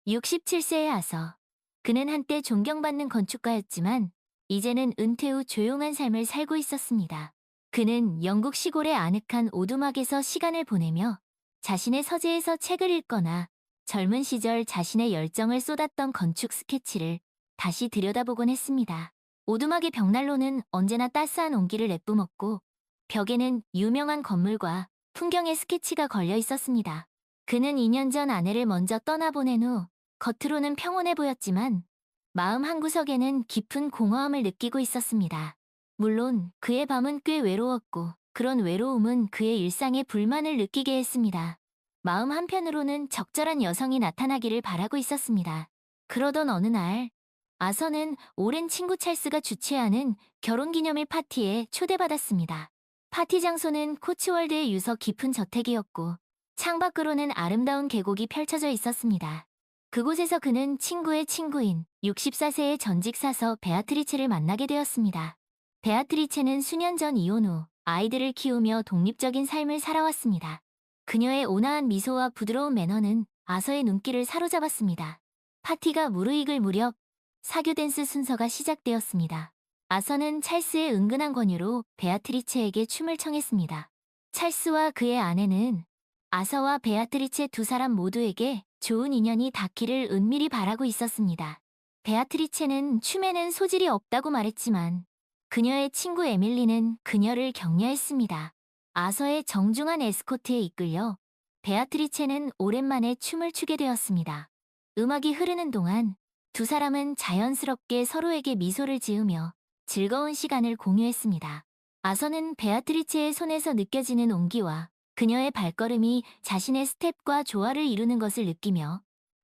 67세의 아서. 그는 한때 존경받는 건축가였지만 이제는 은퇴 후 조용한 삶을 살고 있었습니다. 그는 영국 시골의 아늑한 오두막에서 시간을 보내며 자신의 서재에서 책을 읽거나 젊은 시절 자신의 열정을 쏟았던 건축 스케치를 다시 들여다보곤 했습니다. 오두막의 벽난로는 언제나 따스한 온기를 내뿜었고 벽에는 유명한 건물과 풍경의 스케치가 걸려 있었습니다. 그는 2년 전 아내를 먼저 떠나보낸 후 겉으로는 평온해 보였지만 마음 한구석에는 깊은 공허함을 느끼고 있었습니다. 물론 그의 밤은 꽤 외로웠고 그런 외로움은 그의 일상에 불만을 느끼게 했습니다. 마음 한편으로는 적절한 여성이 나타나기를 바라고 있었습니다. 그러던 어느 날 아서는 오랜 친구 찰스가 주최하는 결혼기념일 파티에 초대받았습니다. 파티 장소는 코츠월드의 유서 깊은 저택이었고 창밖으로는 아름다운 계곡이 펼쳐져 있었습니다. 그곳에서 그는 친구의 친구인 64세의 전직 사서 베아트리체를 만나게 되었습니다. 베아트리체는 수년 전 이혼 후 아이들을 키우며 독립적인 삶을 살아왔습니다. 그녀의 온화한 미소와 부드러운 매너는 아서의 눈길을 사로잡았습니다. 파티가 무르익을 무렵 사교 댄스 순서가 시작되었습니다. 아서는 찰스의 은근한 권유로 베아트리체에게 춤을 청했습니다. 찰스와 그의 아내는 아서와 베아트리체 두 사람 모두에게 좋은 인연이 닿기를 은밀히 바라고 있었습니다. 베아트리체는 춤에는 소질이 없다고 말했지만 그녀의 친구 에밀리는 그녀를 격려했습니다. 아서의 정중한 에스코트에 이끌려 베아트리체는 오랜만에 춤을 추게 되었습니다. 음악이 흐르는 동안 두 사람은 자연스럽게 서로에게 미소를 지으며 즐거운 시간을 공유했습니다. 아서는 베아트리체의 손에서 느껴지는 온기와 그녀의 발걸음이 자신의 스텝과 조화를 이루는 것을 느끼며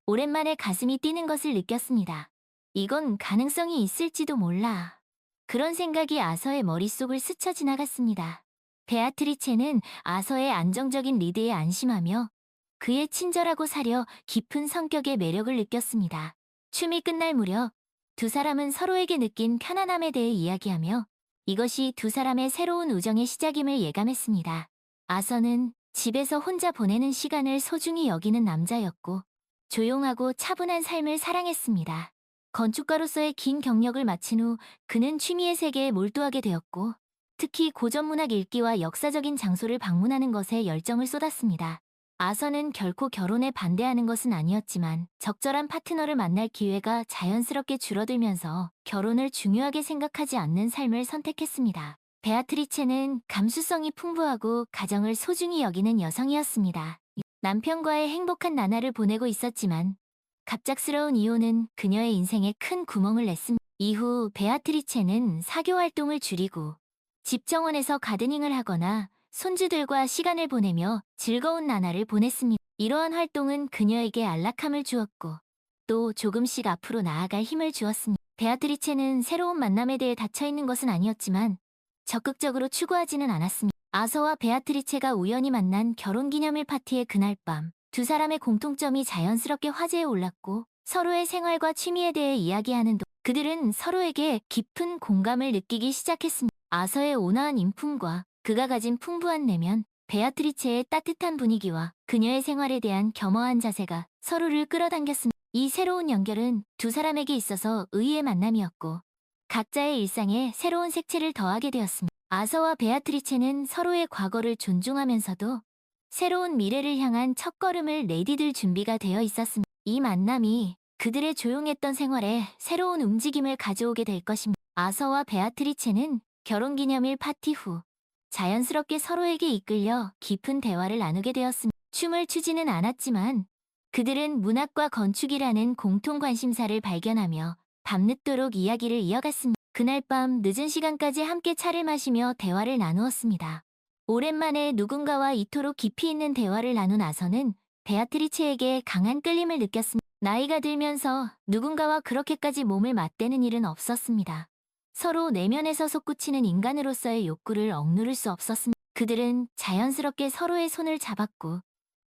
오랜만에 가슴이 뛰는 것을 느꼈습니다. 이건 가능성이 있을지도 몰라. 그런 생각이 아서의 머릿속을 스쳐 지나갔습니다. 베아트리체는 아서의 안정적인 리드에 안심하며 그의 친절하고 사려 깊은 성격의 매력을 느꼈습니다. 춤이 끝날 무렵 두 사람은 서로에게 느낀 편안함에 대해 이야기하며 이것이 두 사람의 새로운 우정의 시작임을 예감했습니다. 아서는 집에서 혼자 보내는 시간을 소중히 여기는 남자였고 조용하고 차분한 삶을 사랑했습니다. 건축가로서의 긴 경력을 마친 후 그는 취미의 세계에 몰두하게 되었고 특히 고전문학 읽기와 역사적인 장소를 방문하는 것에 열정을 쏟았습니다. 아서는 결코 결혼에 반대하는 것은 아니었지만 적절한 파트너를 만날 기회가 자연스럽게 줄어들면서 결혼을 중요하게 생각하지 않는 삶을 선택했습니다. 베아트리체는 감수성이 풍부하고 가정을 소중히 여기는 여성이었습니다. 남편과의 행복한 나날을 보내고 있었지만 갑작스러운 이혼은 그녀의 인생에 큰 구멍을 냈습니다. 이후 베아트리체는 사교 활동을 줄이고 집 정원에서 가드닝을 하거나 손주들과 시간을 보내며 즐거운 나날을 보냈습니다. 이러한 활동은 그녀에게 안락함을 주었고 또 조금씩 앞으로 나아갈 힘을 주었습니다. 베아트리체는 새로운 만남에 대해 닫혀있는 것은 아니었지만 적극적으로 추구하지는 않았습니다. 아서와 베아트리체가 우연히 만난 결혼기념일 파티의 그날 밤 두 사람의 공통점이 자연스럽게 화제에 올랐고 서로의 생활과 취미에 대해 이야기하는 동 그들은 서로에게 깊은 공감을 느끼기 시작했습니다. 아서의 온화한 인품과 그가 가진 풍부한 내면, 베아트리체의 따뜻한 분위기와 그녀의 생활에 대한 겸허한 자세가 서로를 끌어당겼습니다. 이 새로운 연결은 두 사람에게 있어서 의의 만남이었고 각자의 일상에 새로운 색채를 더하게 되었습니다. 아서와 베아트리체는 서로의 과거를 존중하면서도 새로운 미래를 향한 첫걸음을 내디딜 준비가 되어 있었습니다. 이 만남이 그들의 조용했던 생활에 새로운 움직임을 가져오게 될 것입니다. 아서와 베아트리체는 결혼기념일 파티 후 자연스럽게 서로에게 이끌려 깊은 대화를 나누게 되었습니다. 춤을 추지는 않았지만 그들은 문학과 건축이라는 공통 관심사를 발견하며 밤늦도록 이야기를 이어갔습니다. 그날 밤 늦은 시간까지 함께 차를 마시며 대화를 나누었습니다. 오랜만에 누군가와 이토록 깊이 있는 대화를 나눈 아서는 베아트리체에게 강한 끌림을 느꼈습니다. 나이가 들면서 누군가와 그렇게까지 몸을 맞대는 일은 없었습니다. 서로 내면에서 솟구치는 인간으로서의 욕구를 억누를 수 없었습니다. 그들은 자연스럽게 서로의 손을 잡았고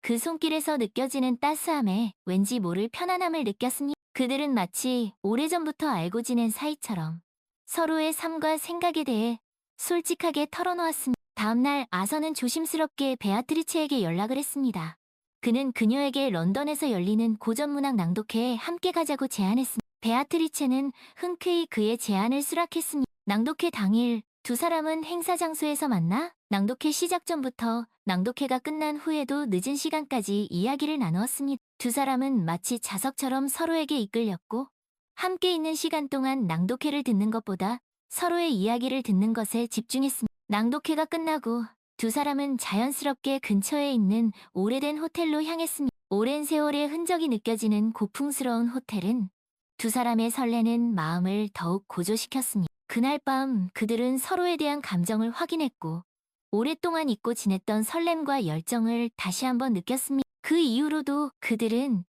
그 손길에서 느껴지는 따스함에 왠지 모를 편안함을 느꼈습니다. 그들은 마치 오래전부터 알고 지낸 사이처럼 서로의 삶과 생각에 대해 솔직하게 털어놓았습니다. 다음날 아서는 조심스럽게 베아트리체에게 연락을 했습니다. 그는 그녀에게 런던에서 열리는 고전문학 낭독회에 함께 가자고 제안했습니다. 베아트리체는 흔쾌히 그의 제안을 수락했습니다. 낭독회 당일 두 사람은 행사 장소에서 만나 낭독회 시작 전부터 낭독회가 끝난 후에도 늦은 시간까지 이야기를 나누었습니다. 두 사람은 마치 자석처럼 서로에게 이끌렸고 함께 있는 시간 동안 낭독회를 듣는 것보다 서로의 이야기를 듣는 것에 집중했습니다. 낭독회가 끝나고 두 사람은 자연스럽게 근처에 있는 오래된 호텔로 향했습니다. 오랜 세월의 흔적이 느껴지는 고풍스러운 호텔은 두 사람의 설레는 마음을 더욱 고조시켰습니다. 그날 밤 그들은 서로에 대한 감정을 확인했고 오랫동안 잊고 지냈던 설렘과 열정을 다시 한번 느꼈습니다. 그 이후로도 그들은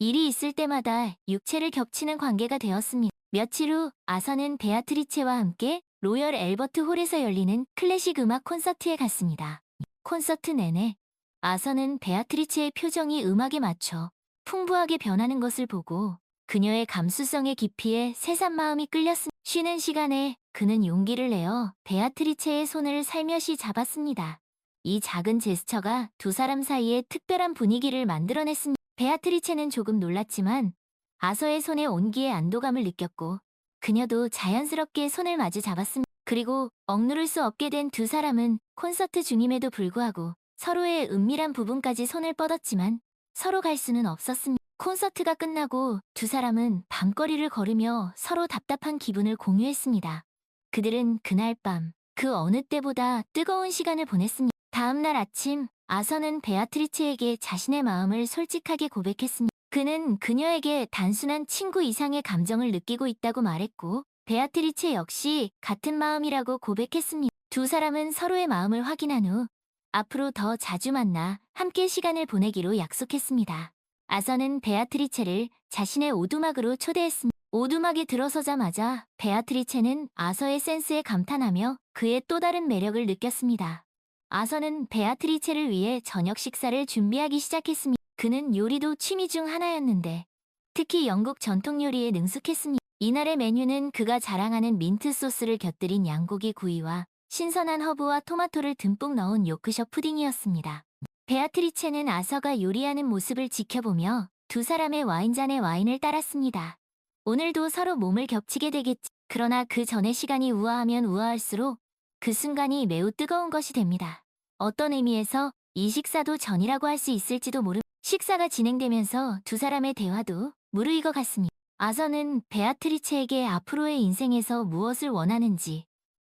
일이 있을 때마다 육체를 겹치는 관계가 되었습니다. 며칠 후 아서는 베아트리체와 함께 로열 앨버트 홀에서 열리는 클래식 음악 콘서트에 갔습니다. 콘서트 내내 아서는 베아트리체의 표정이 음악에 맞춰 풍부하게 변하는 것을 보고 그녀의 감수성의 깊이에 새삼 마음이 끌렸습니다. 쉬는 시간에 그는 용기를 내어 베아트리체의 손을 살며시 잡았습니다. 이 작은 제스처가 두 사람 사이에 특별한 분위기를 만들어냈습니다. 베아트리체는 조금 놀랐지만 아서의 손의 온기에 안도감을 느꼈고 그녀도 자연스럽게 손을 마주 잡았습니다. 그리고 억누를 수 없게 된 두 사람은 콘서트 중임에도 불구하고 서로의 은밀한 부분까지 손을 뻗었지만 서로 갈 수는 없었습니다. 콘서트가 끝나고 두 사람은 밤거리를 걸으며 서로 답답한 기분을 공유했습니다. 그들은 그날 밤 그 어느 때보다 뜨거운 시간을 보냈습니다. 다음 날 아침 아서는 베아트리체에게 자신의 마음을 솔직하게 고백했습니다. 그는 그녀에게 단순한 친구 이상의 감정을 느끼고 있다고 말했고 베아트리체 역시 같은 마음이라고 고백했습니다. 두 사람은 서로의 마음을 확인한 후 앞으로 더 자주 만나 함께 시간을 보내기로 약속했습니다. 아서는 베아트리체를 자신의 오두막으로 초대했습니다. 오두막에 들어서자마자 베아트리체는 아서의 센스에 감탄하며 그의 또 다른 매력을 느꼈습니다. 아서는 베아트리체를 위해 저녁 식사를 준비하기 시작했습니다. 그는 요리도 취미 중 하나였는데 특히 영국 전통 요리에 능숙했습니다. 이날의 메뉴는 그가 자랑하는 민트 소스를 곁들인 양고기 구이와 신선한 허브와 토마토를 듬뿍 넣은 요크셔 푸딩이었습니다. 베아트리체는 아서가 요리하는 모습을 지켜보며 두 사람의 와인잔에 와인을 따랐습니다. 오늘도 서로 몸을 겹치게 되겠지. 그러나 그 전의 시간이 우아하면 우아할수록 그 순간이 매우 뜨거운 것이 됩니다. 어떤 의미에서 이 식사도 전이라고 할 수 있을지도 모릅니다. 식사가 진행되면서 두 사람의 대화도 무르익어 갔습니다. 아서는 베아트리체에게 앞으로의 인생에서 무엇을 원하는지,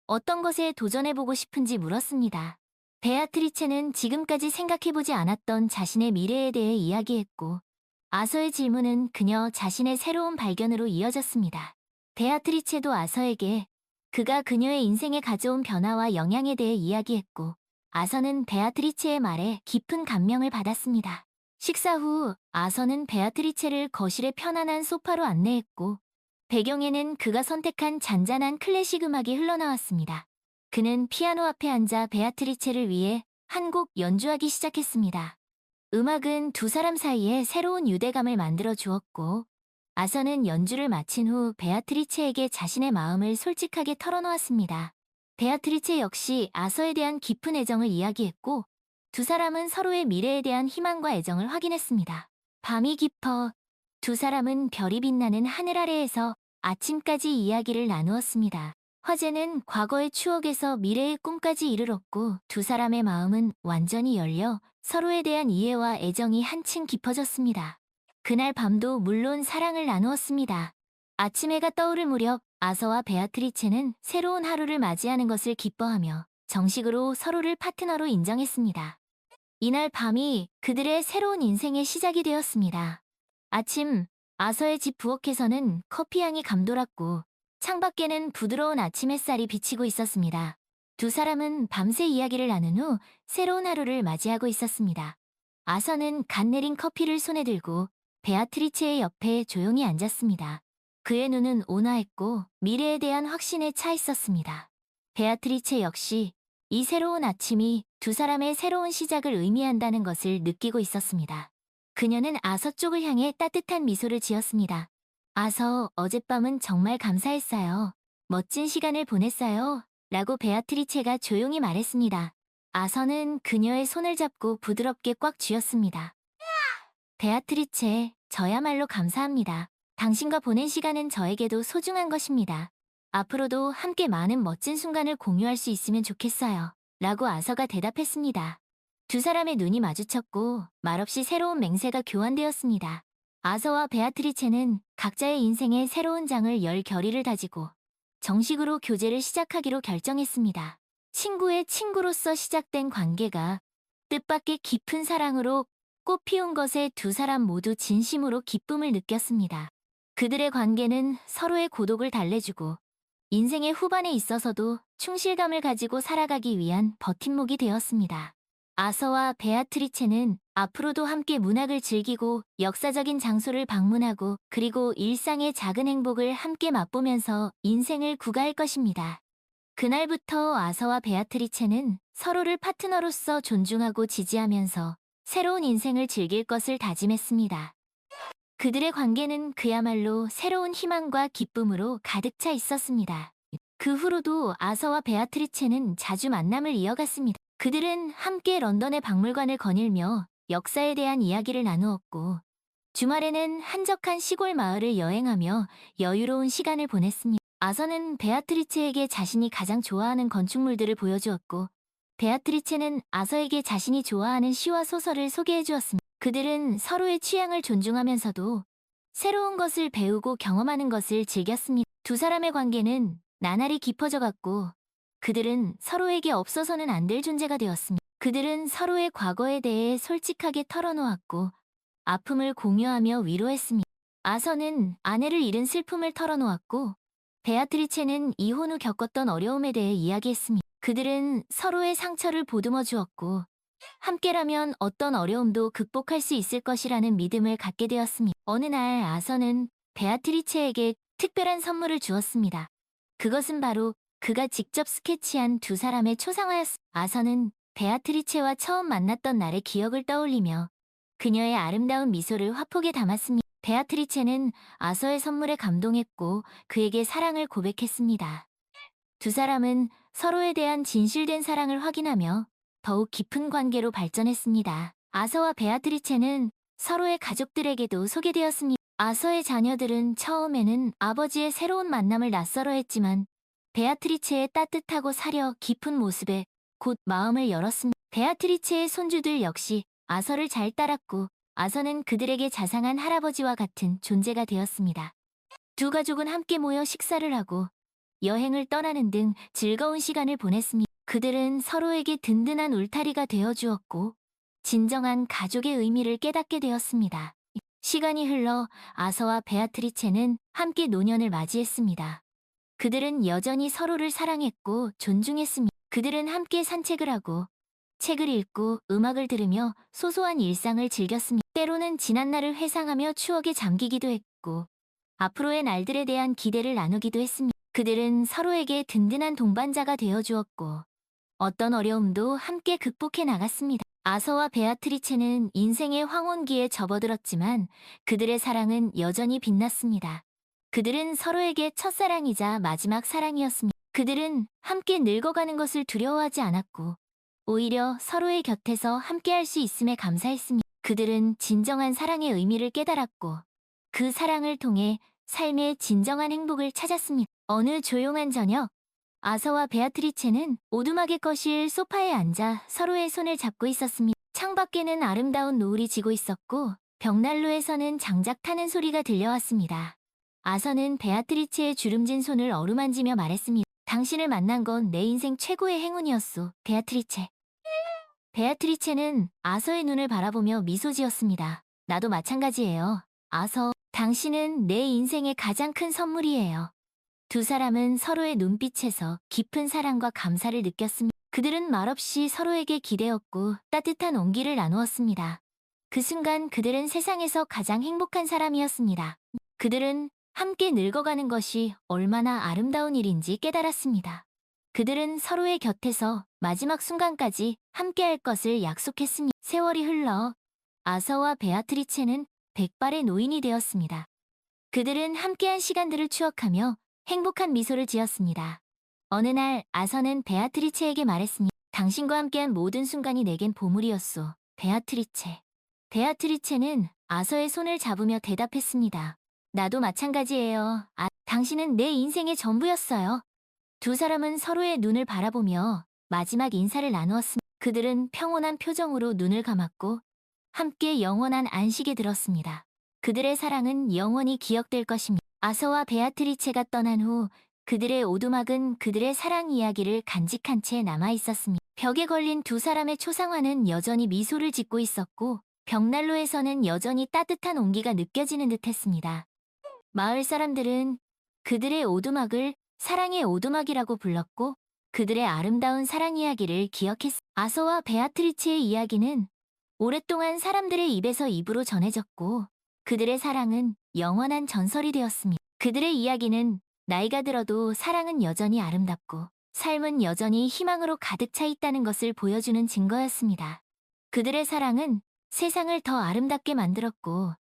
어떤 것에 도전해보고 싶은지 물었습니다. 베아트리체는 지금까지 생각해보지 않았던 자신의 미래에 대해 이야기했고, 아서의 질문은 그녀 자신의 새로운 발견으로 이어졌습니다. 베아트리체도 아서에게 그가 그녀의 인생에 가져온 변화와 영향에 대해 이야기했고, 아서는 베아트리체의 말에 깊은 감명을 받았습니다. 식사 후 아서는 베아트리체를 거실의 편안한 소파로 안내했고, 배경에는 그가 선택한 잔잔한 클래식 음악이 흘러나왔습니다. 그는 피아노 앞에 앉아 베아트리체를 위해 한 곡 연주하기 시작했습니다. 음악은 두 사람 사이에 새로운 유대감을 만들어 주었고, 아서는 연주를 마친 후 베아트리체에게 자신의 마음을 솔직하게 털어놓았습니다. 베아트리체 역시 아서에 대한 깊은 애정을 이야기했고, 두 사람은 서로의 미래에 대한 희망과 애정을 확인했습니다. 밤이 깊어 두 사람은 별이 빛나는 하늘 아래에서 아침까지 이야기를 나누었습니다. 화제는 과거의 추억에서 미래의 꿈까지 이르렀고 두 사람의 마음은 완전히 열려 서로에 대한 이해와 애정이 한층 깊어졌습니다. 그날 밤도 물론 사랑을 나누었습니다. 아침 해가 떠오를 무렵 아서와 베아트리체는 새로운 하루를 맞이하는 것을 기뻐하며 정식으로 서로를 파트너로 인정했습니다. 이날 밤이 그들의 새로운 인생의 시작이 되었습니다. 아침, 아서의 집 부엌에서는 커피향이 감돌았고 창밖에는 부드러운 아침 햇살이 비치고 있었습니다. 두 사람은 밤새 이야기를 나눈 후 새로운 하루를 맞이하고 있었습니다. 아서는 갓 내린 커피를 손에 들고 베아트리체의 옆에 조용히 앉았습니다. 그의 눈은 온화했고 미래에 대한 확신에 차 있었습니다. 베아트리체 역시 이 새로운 아침이 두 사람의 새로운 시작을 의미한다는 것을 느끼고 있었습니다. 그녀는 아서 쪽을 향해 따뜻한 미소를 지었습니다. 아서, 어젯밤은 정말 감사했어요. 멋진 시간을 보냈어요. 라고 베아트리체가 조용히 말했습니다. 아서는 그녀의 손을 잡고 부드럽게 꽉 쥐었습니다. 베아트리체, 저야말로 감사합니다. 당신과 보낸 시간은 저에게도 소중한 것입니다. 앞으로도 함께 많은 멋진 순간을 공유할 수 있으면 좋겠어요. 라고 아서가 대답했습니다. 두 사람의 눈이 마주쳤고 말없이 새로운 맹세가 교환되었습니다. 아서와 베아트리체는 각자의 인생의 새로운 장을 열 결의를 다지고 정식으로 교제를 시작하기로 결정했습니다. 친구의 친구로서 시작된 관계가 뜻밖의 깊은 사랑으로 꽃피운 것에 두 사람 모두 진심으로 기쁨을 느꼈습니다. 그들의 관계는 서로의 고독을 달래주고 인생의 후반에 있어서도 충실감을 가지고 살아가기 위한 버팀목이 되었습니다. 아서와 베아트리체는 앞으로도 함께 문학을 즐기고 역사적인 장소를 방문하고 그리고 일상의 작은 행복을 함께 맛보면서 인생을 구가할 것입니다. 그날부터 아서와 베아트리체는 서로를 파트너로서 존중하고 지지하면서 새로운 인생을 즐길 것을 다짐했습니다. 그들의 관계는 그야말로 새로운 희망과 기쁨으로 가득 차 있었습니다. 그 후로도 아서와 베아트리체는 자주 만남을 이어갔습니다. 그들은 함께 런던의 박물관을 거닐며 역사에 대한 이야기를 나누었고, 주말에는 한적한 시골 마을을 여행하며 여유로운 시간을 보냈습니다. 아서는 베아트리체에게 자신이 가장 좋아하는 건축물들을 보여주었고, 베아트리체는 아서에게 자신이 좋아하는 시와 소설을 소개해 주었습니다. 그들은 서로의 취향을 존중하면서도 새로운 것을 배우고 경험하는 것을 즐겼습니다. 두 사람의 관계는 나날이 깊어져 갔고 그들은 서로에게 없어서는 안 될 존재가 되었습니다. 그들은 서로의 과거에 대해 솔직하게 털어놓았고 아픔을 공유하며 위로했습니다. 아서는 아내를 잃은 슬픔을 털어놓았고 베아트리체는 이혼 후 겪었던 어려움에 대해 이야기했습니다. 그들은 서로의 상처를 보듬어 주었고 함께라면 어떤 어려움도 극복할 수 있을 것이라는 믿음을 갖게 되었습니다. 어느 날 아서는 베아트리체에게 특별한 선물을 주었습니다. 그것은 바로 그가 직접 스케치한 두 사람의 초상화였습니다. 아서는 베아트리체와 처음 만났던 날의 기억을 떠올리며 그녀의 아름다운 미소를 화폭에 담았습니다. 베아트리체는 아서의 선물에 감동했고 그에게 사랑을 고백했습니다. 두 사람은 서로에 대한 진실된 사랑을 확인하며 더욱 깊은 관계로 발전했습니다. 아서와 베아트리체는 서로의 가족들에게도 소개되었습니다. 아서의 자녀들은 처음에는 아버지의 새로운 만남을 낯설어했지만 베아트리체의 따뜻하고 사려 깊은 모습에 곧 마음을 열었습니다. 베아트리체의 손주들 역시 아서를 잘 따랐고 아서는 그들에게 자상한 할아버지와 같은 존재가 되었습니다. 두 가족은 함께 모여 식사를 하고 여행을 떠나는 등 즐거운 시간을 보냈습니다. 그들은 서로에게 든든한 울타리가 되어주었고 진정한 가족의 의미를 깨닫게 되었습니다. 시간이 흘러 아서와 베아트리체는 함께 노년을 맞이했습니다. 그들은 여전히 서로를 사랑했고 존중했습니다. 그들은 함께 산책을 하고 책을 읽고 음악을 들으며 소소한 일상을 즐겼습니다. 때로는 지난날을 회상하며 추억에 잠기기도 했고 앞으로의 날들에 대한 기대를 나누기도 했습니다. 그들은 서로에게 든든한 동반자가 되어주었고 어떤 어려움도 함께 극복해 나갔습니다. 아서와 베아트리체는 인생의 황혼기에 접어들었지만 그들의 사랑은 여전히 빛났습니다. 그들은 서로에게 첫사랑이자 마지막 사랑이었습니다. 그들은 함께 늙어가는 것을 두려워하지 않았고 오히려 서로의 곁에서 함께할 수 있음에 감사했습니다. 그들은 진정한 사랑의 의미를 깨달았고 그 사랑을 통해 삶의 진정한 행복을 찾았습니다. 어느 조용한 저녁, 아서와 베아트리체는 오두막의 거실 소파에 앉아 서로의 손을 잡고 있었습니다. 창밖에는 아름다운 노을이 지고 있었고 벽난로에서는 장작 타는 소리가 들려왔습니다. 아서는 베아트리체의 주름진 손을 어루만지며 말했습니다. 당신을 만난 건 내 인생 최고의 행운이었소, 베아트리체. 베아트리체는 아서의 눈을 바라보며 미소 지었습니다. 나도 마찬가지예요. 아서, 당신은 내 인생의 가장 큰 선물이에요. 두 사람은 서로의 눈빛에서 깊은 사랑과 감사를 느꼈습니다. 그들은 말없이 서로에게 기대었고 따뜻한 온기를 나누었습니다. 그 순간 그들은 세상에서 가장 행복한 사람이었습니다. 그들은 함께 늙어가는 것이 얼마나 아름다운 일인지 깨달았습니다. 그들은 서로의 곁에서 마지막 순간까지 함께할 것을 약속했습니다. 세월이 흘러 아서와 베아트리체는 백발의 노인이 되었습니다. 그들은 함께한 시간들을 추억하며 행복한 미소를 지었습니다. 어느 날 아서는 베아트리체에게 말했습니다. 당신과 함께한 모든 순간이 내겐 보물이었소, 베아트리체. 베아트리체는 아서의 손을 잡으며 대답했습니다. 나도 마찬가지예요. 당신은 내 인생의 전부였어요. 두 사람은 서로의 눈을 바라보며 마지막 인사를 나누었습니다. 그들은 평온한 표정으로 눈을 감았고 함께 영원한 안식에 들었습니다. 그들의 사랑은 영원히 기억될 것입니다. 아서와 베아트리체가 떠난 후 그들의 오두막은 그들의 사랑 이야기를 간직한 채 남아 있었습니다. 벽에 걸린 두 사람의 초상화는 여전히 미소를 짓고 있었고 벽난로에서는 여전히 따뜻한 온기가 느껴지는 듯했습니다. 마을 사람들은 그들의 오두막을 사랑의 오두막이라고 불렀고 그들의 아름다운 사랑 이야기를 기억했습니다. 아서와 베아트리체의 이야기는 오랫동안 사람들의 입에서 입으로 전해졌고 그들의 사랑은 영원한 전설이 되었습니다. 그들의 이야기는 나이가 들어도 사랑은 여전히 아름답고 삶은 여전히 희망으로 가득 차 있다는 것을 보여주는 증거였습니다. 그들의 사랑은 세상을 더 아름답게 만들었고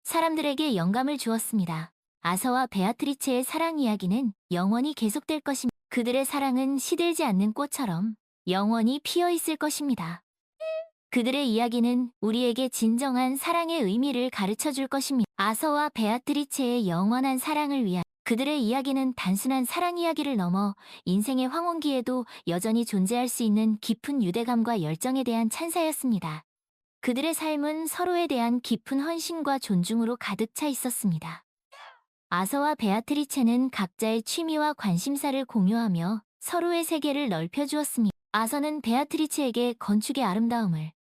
사람들에게 영감을 주었습니다. 아서와 베아트리체의 사랑 이야기는 영원히 계속될 것입니다. 그들의 사랑은 시들지 않는 꽃처럼 영원히 피어 있을 것입니다. 그들의 이야기는 우리에게 진정한 사랑의 의미를 가르쳐 줄 것입니다. 아서와 베아트리체의 영원한 사랑을 위한 그들의 이야기는 단순한 사랑 이야기를 넘어 인생의 황혼기에도 여전히 존재할 수 있는 깊은 유대감과 열정에 대한 찬사였습니다. 그들의 삶은 서로에 대한 깊은 헌신과 존중으로 가득 차 있었습니다. 아서와 베아트리체는 각자의 취미와 관심사를 공유하며 서로의 세계를 넓혀주었습니다. 아서는 베아트리체에게 건축의 아름다움을,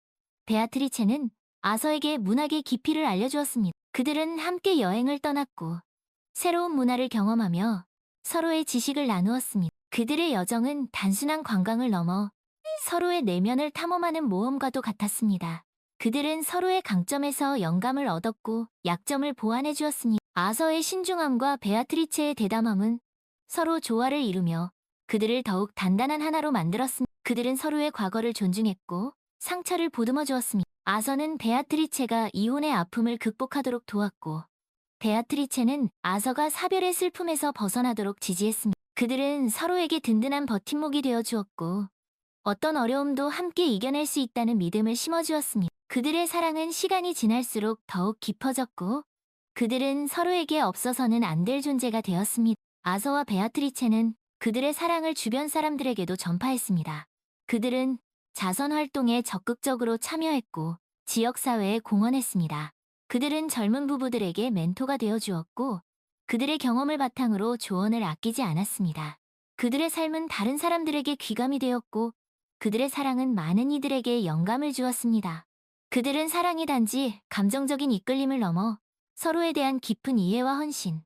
베아트리체는 아서에게 문학의 깊이를 알려주었습니다. 그들은 함께 여행을 떠났고 새로운 문화를 경험하며 서로의 지식을 나누었습니다. 그들의 여정은 단순한 관광을 넘어 서로의 내면을 탐험하는 모험과도 같았습니다. 그들은 서로의 강점에서 영감을 얻었고 약점을 보완해 주었습니다. 아서의 신중함과 베아트리체의 대담함은 서로 조화를 이루며 그들을 더욱 단단한 하나로 만들었습니다. 그들은 서로의 과거를 존중했고 상처를 보듬어 주었습니다. 아서는 베아트리체가 이혼의 아픔을 극복하도록 도왔고 베아트리체는 아서가 사별의 슬픔에서 벗어나도록 지지했습니다. 그들은 서로에게 든든한 버팀목이 되어 주었고 어떤 어려움도 함께 이겨낼 수 있다는 믿음을 심어주었습니다. 그들의 사랑은 시간이 지날수록 더욱 깊어졌고 그들은 서로에게 없어서는 안 될 존재가 되었습니다. 아서와 베아트리체는 그들의 사랑을 주변 사람들에게도 전파했습니다. 그들은 자선 활동에 적극적으로 참여했고 지역사회에 공헌했습니다. 그들은 젊은 부부들에게 멘토가 되어 주었고 그들의 경험을 바탕으로 조언을 아끼지 않았습니다. 그들의 삶은 다른 사람들에게 귀감이 되었고 그들의 사랑은 많은 이들에게 영감을 주었습니다. 그들은 사랑이 단지 감정적인 이끌림을 넘어 서로에 대한 깊은 이해와 헌신,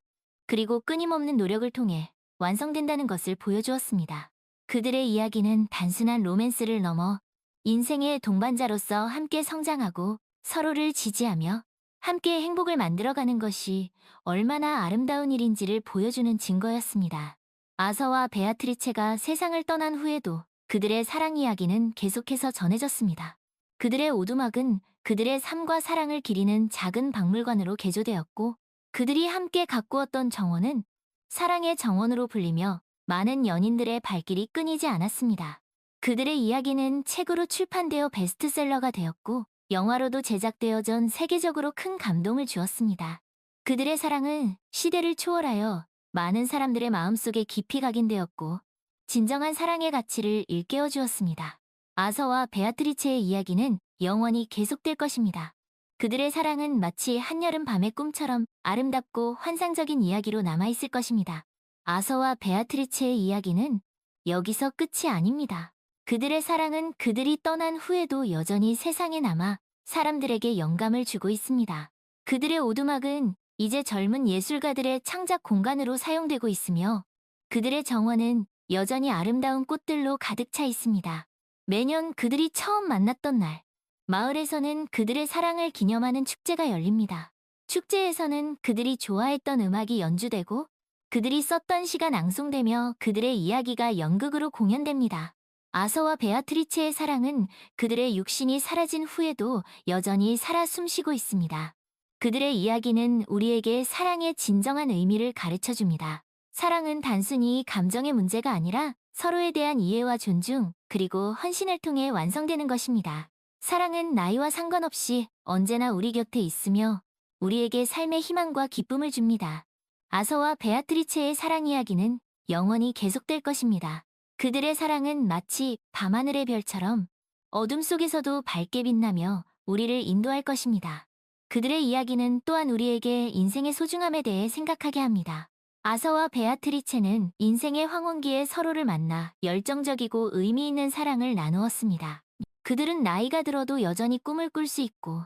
그리고 끊임없는 노력을 통해 완성된다는 것을 보여주었습니다. 그들의 이야기는 단순한 로맨스를 넘어 인생의 동반자로서 함께 성장하고 서로를 지지하며 함께 행복을 만들어가는 것이 얼마나 아름다운 일인지를 보여주는 증거였습니다. 아서와 베아트리체가 세상을 떠난 후에도 그들의 사랑 이야기는 계속해서 전해졌습니다. 그들의 오두막은 그들의 삶과 사랑을 기리는 작은 박물관으로 개조되었고 그들이 함께 가꾸었던 정원은 사랑의 정원으로 불리며 많은 연인들의 발길이 끊이지 않았습니다. 그들의 이야기는 책으로 출판되어 베스트셀러가 되었고 영화로도 제작되어 전 세계적으로 큰 감동을 주었습니다. 그들의 사랑은 시대를 초월하여 많은 사람들의 마음속에 깊이 각인되었고 진정한 사랑의 가치를 일깨워 주었습니다. 아서와 베아트리체의 이야기는 영원히 계속될 것입니다. 그들의 사랑은 마치 한여름 밤의 꿈처럼 아름답고 환상적인 이야기로 남아있을 것입니다. 아서와 베아트리체의 이야기는 여기서 끝이 아닙니다. 그들의 사랑은 그들이 떠난 후에도 여전히 세상에 남아 사람들에게 영감을 주고 있습니다. 그들의 오두막은 이제 젊은 예술가들의 창작 공간으로 사용되고 있으며 그들의 정원은 여전히 아름다운 꽃들로 가득 차 있습니다. 매년 그들이 처음 만났던 날, 마을에서는 그들의 사랑을 기념하는 축제가 열립니다. 축제에서는 그들이 좋아했던 음악이 연주되고 그들이 썼던 시가 낭송되며 그들의 이야기가 연극으로 공연됩니다. 아서와 베아트리체의 사랑은 그들의 육신이 사라진 후에도 여전히 살아 숨쉬고 있습니다. 그들의 이야기는 우리에게 사랑의 진정한 의미를 가르쳐줍니다. 사랑은 단순히 감정의 문제가 아니라 서로에 대한 이해와 존중, 그리고 헌신을 통해 완성되는 것입니다. 사랑은 나이와 상관없이 언제나 우리 곁에 있으며 우리에게 삶의 희망과 기쁨을 줍니다. 아서와 베아트리체의 사랑 이야기는 영원히 계속될 것입니다. 그들의 사랑은 마치 밤하늘의 별처럼 어둠 속에서도 밝게 빛나며 우리를 인도할 것입니다. 그들의 이야기는 또한 우리에게 인생의 소중함에 대해 생각하게 합니다. 아서와 베아트리체는 인생의 황혼기에 서로를 만나 열정적이고 의미 있는 사랑을 나누었습니다. 그들은 나이가 들어도 여전히 꿈을 꿀 수 있고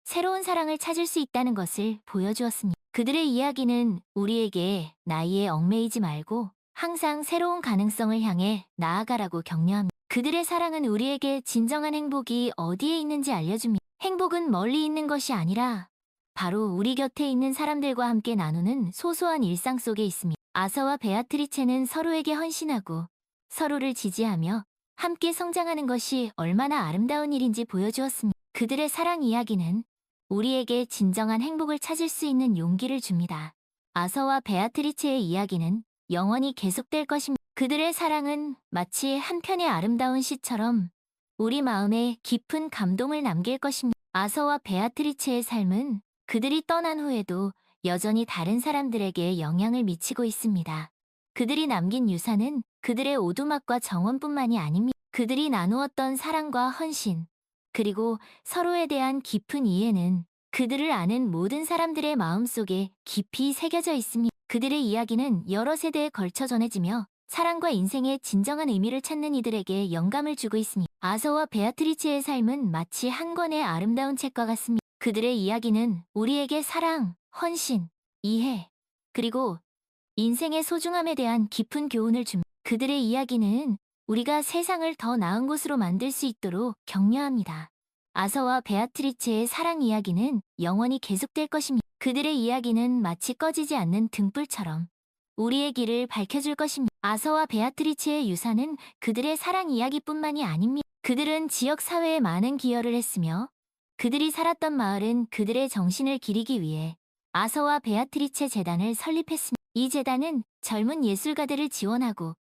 새로운 사랑을 찾을 수 있다는 것을 보여주었습니다. 그들의 이야기는 우리에게 나이에 얽매이지 말고 항상 새로운 가능성을 향해 나아가라고 격려합니다. 그들의 사랑은 우리에게 진정한 행복이 어디에 있는지 알려줍니다. 행복은 멀리 있는 것이 아니라 바로 우리 곁에 있는 사람들과 함께 나누는 소소한 일상 속에 있습니다. 아서와 베아트리체는 서로에게 헌신하고 서로를 지지하며 함께 성장하는 것이 얼마나 아름다운 일인지 보여주었습니다. 그들의 사랑 이야기는 우리에게 진정한 행복을 찾을 수 있는 용기를 줍니다. 아서와 베아트리체의 이야기는 영원히 계속될 것입니다. 그들의 사랑은 마치 한 편의 아름다운 시처럼 우리 마음에 깊은 감동을 남길 것입니다. 아서와 베아트리체의 삶은 그들이 떠난 후에도 여전히 다른 사람들에게 영향을 미치고 있습니다. 그들이 남긴 유산은 그들의 오두막과 정원뿐만이 아닙니다. 그들이 나누었던 사랑과 헌신, 그리고 서로에 대한 깊은 이해는 그들을 아는 모든 사람들의 마음속에 깊이 새겨져 있습니다. 그들의 이야기는 여러 세대에 걸쳐 전해지며 사랑과 인생의 진정한 의미를 찾는 이들에게 영감을 주고 있습니다. 아서와 베아트리체의 삶은 마치 한 권의 아름다운 책과 같습니다. 그들의 이야기는 우리에게 사랑, 헌신, 이해, 그리고 인생의 소중함에 대한 깊은 교훈을 줍니다. 그들의 이야기는 우리가 세상을 더 나은 곳으로 만들 수 있도록 격려합니다. 아서와 베아트리체의 사랑 이야기는 영원히 계속될 것입니다. 그들의 이야기는 마치 꺼지지 않는 등불처럼 우리의 길을 밝혀줄 것입니다. 아서와 베아트리체의 유산은 그들의 사랑 이야기뿐만이 아닙니다. 그들은 지역 사회에 많은 기여를 했으며 그들이 살았던 마을은 그들의 정신을 기리기 위해 아서와 베아트리체 재단을 설립했습니다. 이 재단은 젊은 예술가들을 지원하고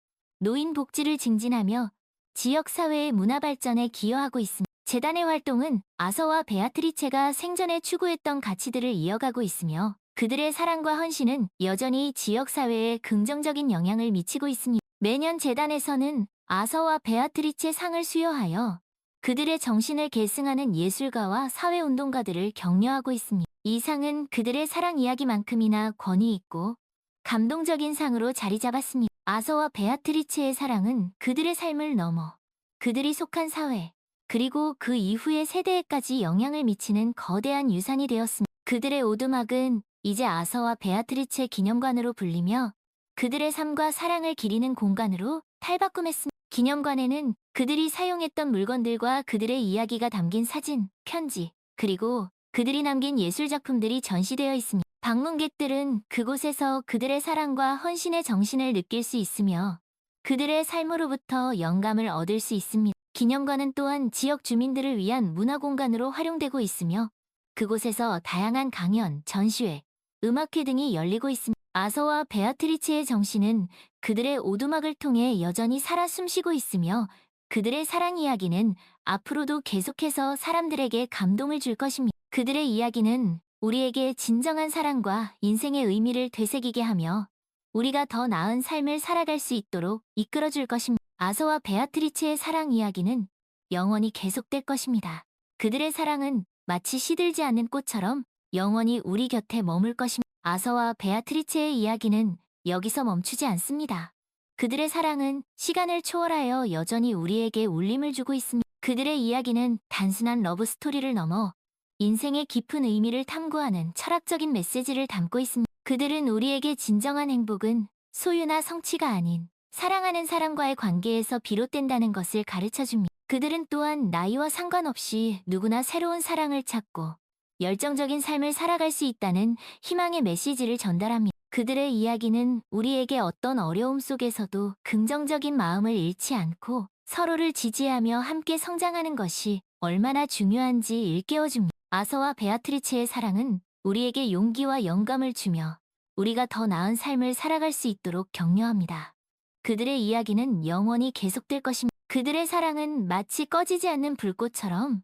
노인 복지를 증진하며 지역 사회의 문화 발전에 기여하고 있습니다. 재단의 활동은 아서와 베아트리체가 생전에 추구했던 가치들을 이어가고 있으며 그들의 사랑과 헌신은 여전히 지역 사회에 긍정적인 영향을 미치고 있습니다. 매년 재단에서는 아서와 베아트리체 상을 수여하여 그들의 정신을 계승하는 예술가와 사회운동가들을 격려하고 있습니다. 이 상은 그들의 사랑 이야기만큼이나 권위 있고 감동적인 상으로 자리 잡았습니다. 아서와 베아트리체의 사랑은 그들의 삶을 넘어 그들이 속한 사회, 그리고 그 이후의 세대에까지 영향을 미치는 거대한 유산이 되었습니다. 그들의 오두막은 이제 아서와 베아트리체 기념관으로 불리며 그들의 삶과 사랑을 기리는 공간으로 탈바꿈했습니다. 기념관에는 그들이 사용했던 물건들과 그들의 이야기가 담긴 사진, 편지, 그리고 그들이 남긴 예술작품들이 전시되어 있습니다. 방문객들은 그곳에서 그들의 사랑과 헌신의 정신을 느낄 수 있으며 그들의 삶으로부터 영감을 얻을 수 있습니다. 기념관은 또한 지역 주민들을 위한 문화공간으로 활용되고 있으며 그곳에서 다양한 강연, 전시회, 음악회 등이 열리고 있습니다. 아서와 베아트리체의 정신은 그들의 오두막을 통해 여전히 살아 숨쉬고 있으며 그들의 사랑 이야기는 앞으로도 계속해서 사람들에게 감동을 줄 것입니다. 그들의 이야기는 우리에게 진정한 사랑과 인생의 의미를 되새기게 하며 우리가 더 나은 삶을 살아갈 수 있도록 이끌어줄 것입니다. 아서와 베아트리체의 사랑 이야기는 영원히 계속될 것입니다. 그들의 사랑은 마치 시들지 않는 꽃처럼 영원히 우리 곁에 머물 것입니다. 아서와 베아트리체의 이야기는 여기서 멈추지 않습니다. 그들의 사랑은 시간을 초월하여 여전히 우리에게 울림을 주고 있습니다. 그들의 이야기는 단순한 러브 스토리를 넘어 인생의 깊은 의미를 탐구하는 철학적인 메시지를 담고 있습니다. 그들은 우리에게 진정한 행복은 소유나 성취가 아닌 사랑하는 사람과의 관계에서 비롯된다는 것을 가르쳐줍니다. 그들은 또한 나이와 상관없이 누구나 새로운 사랑을 찾고 열정적인 삶을 살아갈 수 있다는 희망의 메시지를 전달합니다. 그들의 이야기는 우리에게 어떤 어려움 속에서도 긍정적인 마음을 잃지 않고 서로를 지지하며 함께 성장하는 것이 얼마나 중요한지 일깨워줍니다. 아서와 베아트리체의 사랑은 우리에게 용기와 영감을 주며 우리가 더 나은 삶을 살아갈 수 있도록 격려합니다. 그들의 이야기는 영원히 계속될 것입니다. 그들의 사랑은 마치 꺼지지 않는 불꽃처럼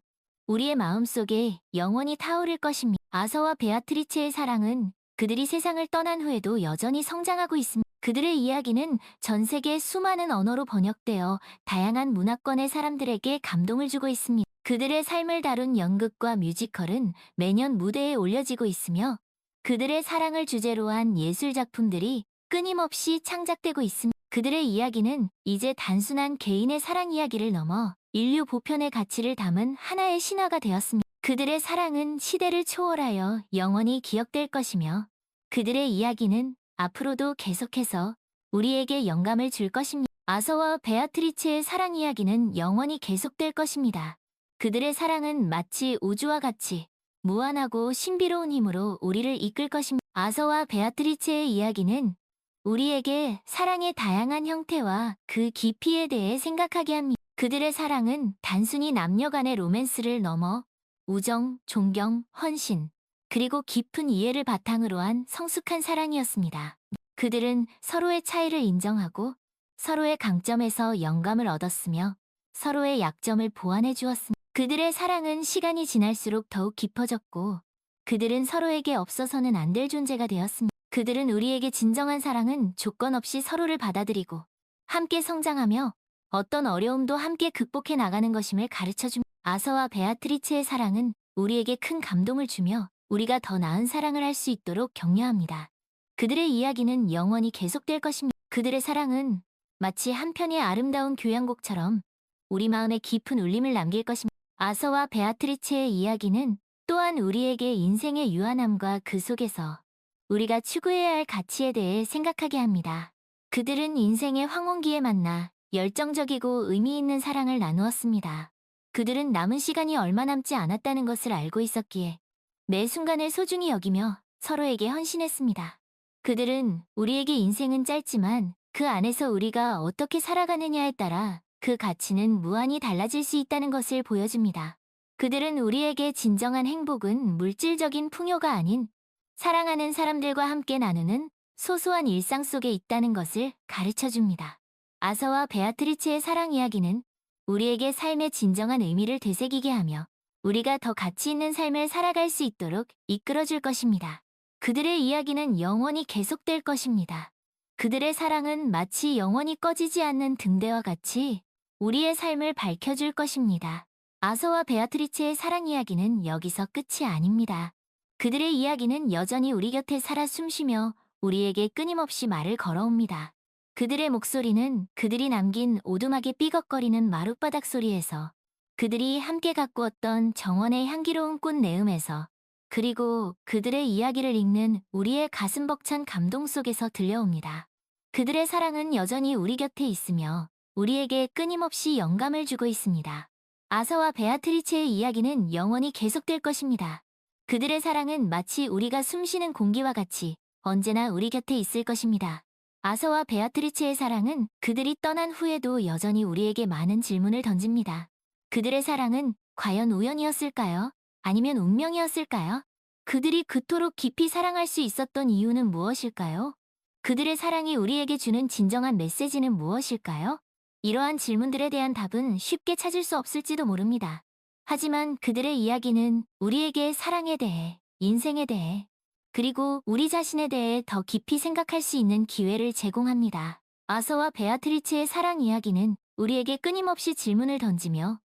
우리의 마음속에 영원히 타오를 것입니다. 아서와 베아트리체의 사랑은 그들이 세상을 떠난 후에도 여전히 성장하고 있습니다. 그들의 이야기는 전 세계 수많은 언어로 번역되어 다양한 문화권의 사람들에게 감동을 주고 있습니다. 그들의 삶을 다룬 연극과 뮤지컬은 매년 무대에 올려지고 있으며 그들의 사랑을 주제로 한 예술 작품들이 끊임없이 창작되고 있습니다. 그들의 이야기는 이제 단순한 개인의 사랑 이야기를 넘어 인류 보편의 가치를 담은 하나의 신화가 되었습니다. 그들의 사랑은 시대를 초월하여 영원히 기억될 것이며 그들의 이야기는 앞으로도 계속해서 우리에게 영감을 줄 것입니다. 아서와 베아트리체의 사랑 이야기는 영원히 계속될 것입니다. 그들의 사랑은 마치 우주와 같이 무한하고 신비로운 힘으로 우리를 이끌 것입니다. 아서와 베아트리체의 이야기는 우리에게 사랑의 다양한 형태와 그 깊이에 대해 생각하게 합니다. 그들의 사랑은 단순히 남녀 간의 로맨스를 넘어 우정, 존경, 헌신, 그리고 깊은 이해를 바탕으로 한 성숙한 사랑이었습니다. 그들은 서로의 차이를 인정하고 서로의 강점에서 영감을 얻었으며 서로의 약점을 보완해 주었습니다. 그들의 사랑은 시간이 지날수록 더욱 깊어졌고 그들은 서로에게 없어서는 안 될 존재가 되었습니다. 그들은 우리에게 진정한 사랑은 조건 없이 서로를 받아들이고 함께 성장하며 어떤 어려움도 함께 극복해 나가는 것임을 가르쳐줍니다. 아서와 베아트리체의 사랑은 우리에게 큰 감동을 주며 우리가 더 나은 사랑을 할 수 있도록 격려합니다. 그들의 이야기는 영원히 계속될 것입니다. 그들의 사랑은 마치 한 편의 아름다운 교향곡처럼 우리 마음에 깊은 울림을 남길 것입니다. 아서와 베아트리체의 이야기는 또한 우리에게 인생의 유한함과 그 속에서 우리가 추구해야 할 가치에 대해 생각하게 합니다. 그들은 인생의 황혼기에 만나 열정적이고 의미 있는 사랑을 나누었습니다. 그들은 남은 시간이 얼마 남지 않았다는 것을 알고 있었기에 매 순간을 소중히 여기며 서로에게 헌신했습니다. 그들은 우리에게 인생은 짧지만 그 안에서 우리가 어떻게 살아가느냐에 따라 그 가치는 무한히 달라질 수 있다는 것을 보여줍니다. 그들은 우리에게 진정한 행복은 물질적인 풍요가 아닌 사랑하는 사람들과 함께 나누는 소소한 일상 속에 있다는 것을 가르쳐줍니다. 아서와 베아트리체의 사랑 이야기는 우리에게 삶의 진정한 의미를 되새기게 하며 우리가 더 가치 있는 삶을 살아갈 수 있도록 이끌어줄 것입니다. 그들의 이야기는 영원히 계속될 것입니다. 그들의 사랑은 마치 영원히 꺼지지 않는 등대와 같이 우리의 삶을 밝혀줄 것입니다. 아서와 베아트리체의 사랑 이야기는 여기서 끝이 아닙니다. 그들의 이야기는 여전히 우리 곁에 살아 숨쉬며 우리에게 끊임없이 말을 걸어옵니다. 그들의 목소리는 그들이 남긴 오두막의 삐걱거리는 마룻바닥 소리에서, 그들이 함께 가꾸었던 정원의 향기로운 꽃 내음에서, 그리고 그들의 이야기를 읽는 우리의 가슴 벅찬 감동 속에서 들려옵니다. 그들의 사랑은 여전히 우리 곁에 있으며 우리에게 끊임없이 영감을 주고 있습니다. 아서와 베아트리체의 이야기는 영원히 계속될 것입니다. 그들의 사랑은 마치 우리가 숨쉬는 공기와 같이 언제나 우리 곁에 있을 것입니다. 아서와 베아트리체의 사랑은 그들이 떠난 후에도 여전히 우리에게 많은 질문을 던집니다. 그들의 사랑은 과연 우연이었을까요? 아니면 운명이었을까요? 그들이 그토록 깊이 사랑할 수 있었던 이유는 무엇일까요? 그들의 사랑이 우리에게 주는 진정한 메시지는 무엇일까요? 이러한 질문들에 대한 답은 쉽게 찾을 수 없을지도 모릅니다. 하지만 그들의 이야기는 우리에게 사랑에 대해, 인생에 대해, 그리고 우리 자신에 대해 더 깊이 생각할 수 있는 기회를 제공합니다. 아서와 베아트리체의 사랑 이야기는 우리에게 끊임없이 질문을 던지며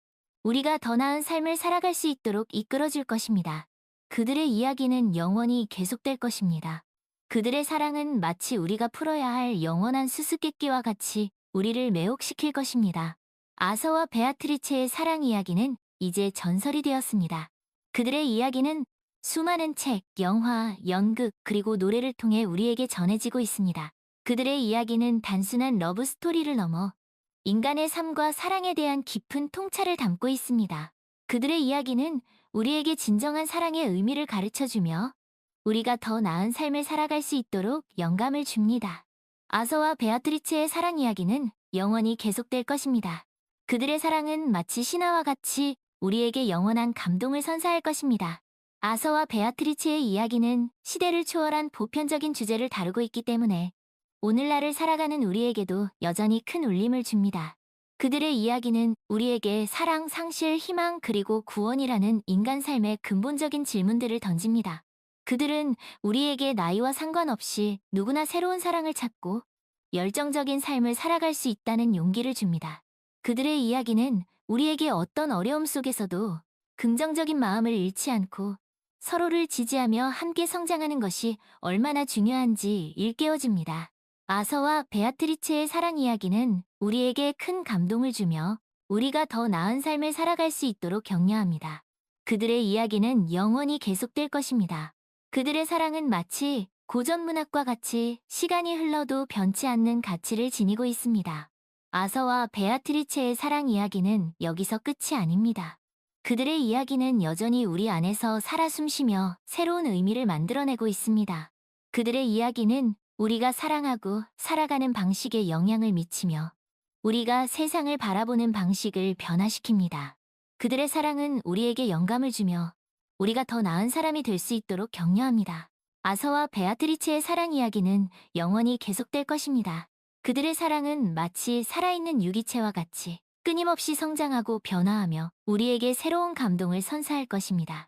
우리가 더 나은 삶을 살아갈 수 있도록 이끌어줄 것입니다. 그들의 이야기는 영원히 계속될 것입니다. 그들의 사랑은 마치 우리가 풀어야 할 영원한 수수께끼와 같이 우리를 매혹시킬 것입니다. 아서와 베아트리체의 사랑 이야기는 이제 전설이 되었습니다. 그들의 이야기는 수많은 책, 영화, 연극, 그리고 노래를 통해 우리에게 전해지고 있습니다. 그들의 이야기는 단순한 러브 스토리를 넘어 인간의 삶과 사랑에 대한 깊은 통찰을 담고 있습니다. 그들의 이야기는 우리에게 진정한 사랑의 의미를 가르쳐주며 우리가 더 나은 삶을 살아갈 수 있도록 영감을 줍니다. 아서와 베아트리체의 사랑 이야기는 영원히 계속될 것입니다. 그들의 사랑은 마치 신화와 같이 우리에게 영원한 감동을 선사할 것입니다. 아서와 베아트리체의 이야기는 시대를 초월한 보편적인 주제를 다루고 있기 때문에 오늘날을 살아가는 우리에게도 여전히 큰 울림을 줍니다. 그들의 이야기는 우리에게 사랑, 상실, 희망, 그리고 구원이라는 인간 삶의 근본적인 질문들을 던집니다. 그들은 우리에게 나이와 상관없이 누구나 새로운 사랑을 찾고 열정적인 삶을 살아갈 수 있다는 용기를 줍니다. 그들의 이야기는 우리에게 어떤 어려움 속에서도 긍정적인 마음을 잃지 않고 서로를 지지하며 함께 성장하는 것이 얼마나 중요한지 일깨워줍니다. 아서와 베아트리체의 사랑 이야기는 우리에게 큰 감동을 주며 우리가 더 나은 삶을 살아갈 수 있도록 격려합니다. 그들의 이야기는 영원히 계속될 것입니다. 그들의 사랑은 마치 고전 문학과 같이 시간이 흘러도 변치 않는 가치를 지니고 있습니다. 아서와 베아트리체의 사랑 이야기는 여기서 끝이 아닙니다. 그들의 이야기는 여전히 우리 안에서 살아 숨쉬며 새로운 의미를 만들어내고 있습니다. 그들의 이야기는 우리가 사랑하고 살아가는 방식에 영향을 미치며 우리가 세상을 바라보는 방식을 변화시킵니다. 그들의 사랑은 우리에게 영감을 주며 우리가 더 나은 사람이 될 수 있도록 격려합니다. 아서와 베아트리체의 사랑 이야기는 영원히 계속될 것입니다. 그들의 사랑은 마치 살아있는 유기체와 같이 끊임없이 성장하고 변화하며 우리에게 새로운 감동을 선사할 것입니다.